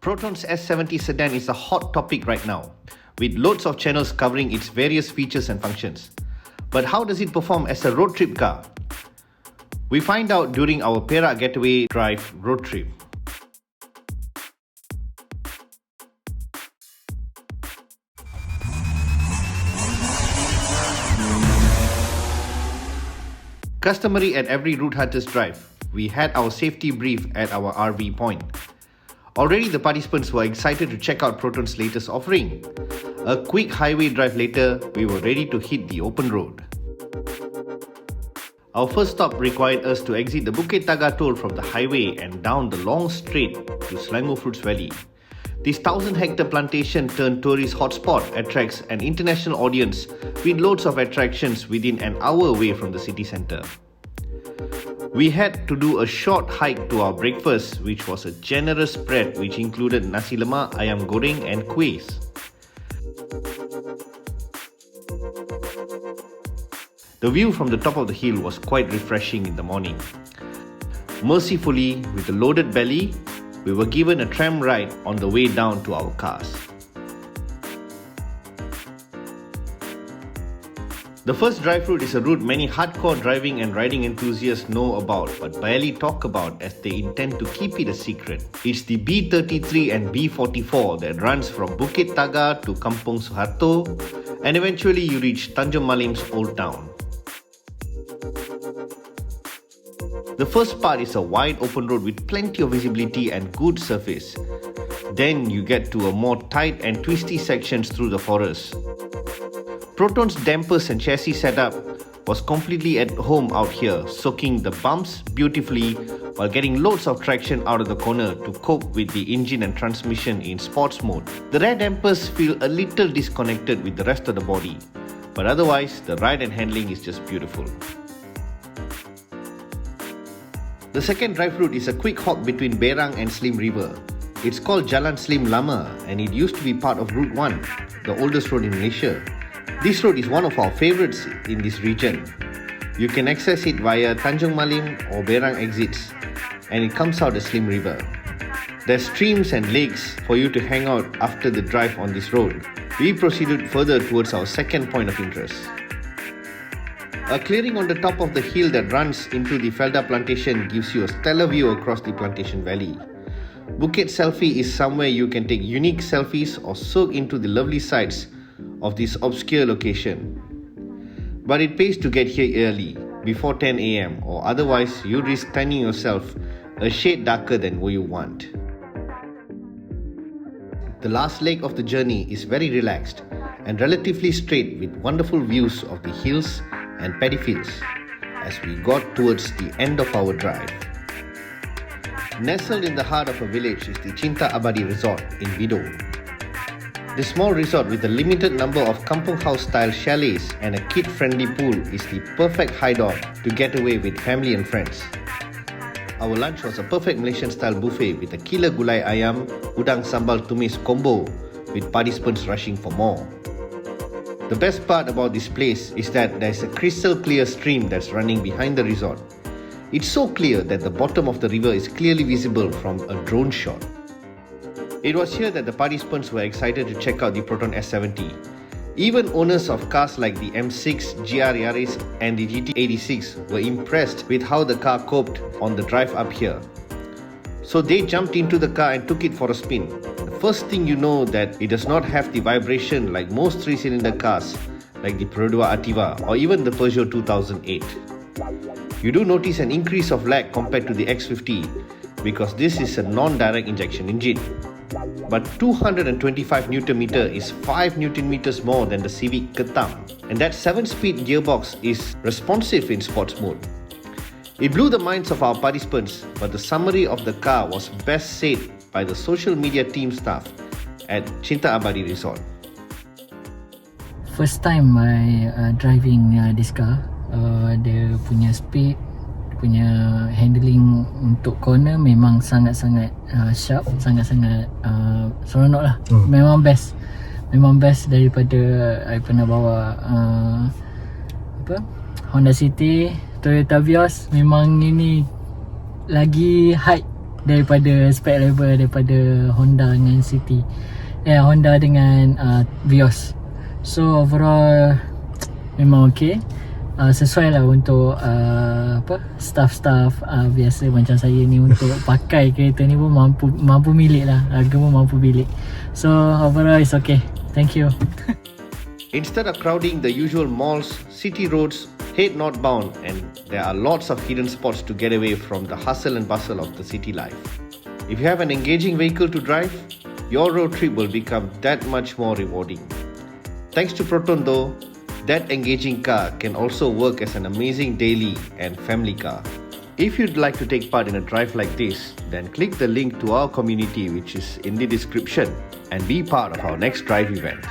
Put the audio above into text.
Proton's S70 sedan is a hot topic right now, with loads of channels covering its various features and functions. But how does it perform as a road trip car? We find out during our Perak Getaway drive road trip. Customary at every Route Hunters drive, we had our safety brief at our RV point. Already the participants were excited to check out Proton's latest offering. A quick highway drive later, we were ready to hit the open road. Our first stop required us to exit the Bukit Taga toll from the highway and down the long straight to Selangor Fruits Valley. This 1,000-hectare plantation turned tourist hotspot attracts an international audience with loads of attractions within an hour away from the city centre. We had to do a short hike to our breakfast, which was a generous spread which included nasi lemak, ayam goreng and kuihs. The view from the top of the hill was quite refreshing in the morning. Mercifully, with a loaded belly, we were given a tram ride on the way down to our cars. The first drive route is a route many hardcore driving and riding enthusiasts know about but barely talk about as they intend to keep it a secret. It's the B33 and B44 that runs from Bukit Taga to Kampung Suharto, and eventually you reach Tanjung Malim's old town. The first part is a wide open road with plenty of visibility and good surface. Then you get to a more tight and twisty sections through the forest. Proton's dampers and chassis setup was completely at home out here, soaking the bumps beautifully while getting loads of traction out of the corner to cope with the engine and transmission in sports mode. The rear dampers feel a little disconnected with the rest of the body, but otherwise the ride and handling is just beautiful. The second drive route is a quick hop between Berang and Slim River. It's called Jalan Slim Lama and it used to be part of Route 1, the oldest road in Malaysia. This road is one of our favourites in this region. You can access it via Tanjung Malim or Berang exits and it comes out as Slim River. There's streams and lakes for you to hang out after the drive on this road. We proceeded further towards our second point of interest. A clearing on the top of the hill that runs into the Felda plantation gives you a stellar view across the plantation valley. Bukit Selfie is somewhere you can take unique selfies or soak into the lovely sights of this obscure location. But it pays to get here early, before 10 AM, or otherwise you risk tanning yourself a shade darker than what you want. The last leg of the journey is very relaxed and relatively straight with wonderful views of the hills and paddy fields as we got towards the end of our drive. Nestled in the heart of a village is the Chinta Abadi resort in Vido. This small resort with a limited number of kampung house style chalets and a kid-friendly pool is the perfect hideout to get away with family and friends. Our lunch was a perfect Malaysian style buffet with a killer gulai ayam, udang sambal tumis combo with participants rushing for more. The best part about this place is that there's a crystal clear stream that's running behind the resort. It's so clear that the bottom of the river is clearly visible from a drone shot. It was here that the participants were excited to check out the Proton S70. Even owners of cars like the M6, GR Yaris and the GT86 were impressed with how the car coped on the drive up here. So they jumped into the car and took it for a spin. The first thing you know that it does not have the vibration like most 3-cylinder cars like the Perodua Ativa or even the Peugeot 2008. You do notice an increase of lag compared to the X50 because this is a non-direct injection engine. But 225 Nm is 5 Nm more than the Civic Ketam, and that 7-speed gearbox is responsive in sports mode. It blew the minds of our participants, but the summary of the car was best said by the social media team staff at Chinta Abadi Resort. First time I driving this car, dia punya speed, punya handling untuk corner memang sangat-sangat sharp, sangat-sangat seronok lah. Memang best daripada I pernah bawa Honda City, Toyota Vios. Memang ini lagi height daripada spec level daripada Honda dengan Honda dengan Vios. So overall memang okay. Sesuai lah untuk staff-staff biasa macam saya ni untuk pakai kereta ni pun mampu milik lah, harga pun mampu milik. So overall it's okay. Thank you. Instead of crowding the usual malls, city roads, head northbound, and there are lots of hidden spots to get away from the hustle and bustle of the city life. If you have an engaging vehicle to drive, your road trip will become that much more rewarding. Thanks to Proton though, that engaging car can also work as an amazing daily and family car. If you'd like to take part in a drive like this, then click the link to our community which is in the description and be part of our next drive event.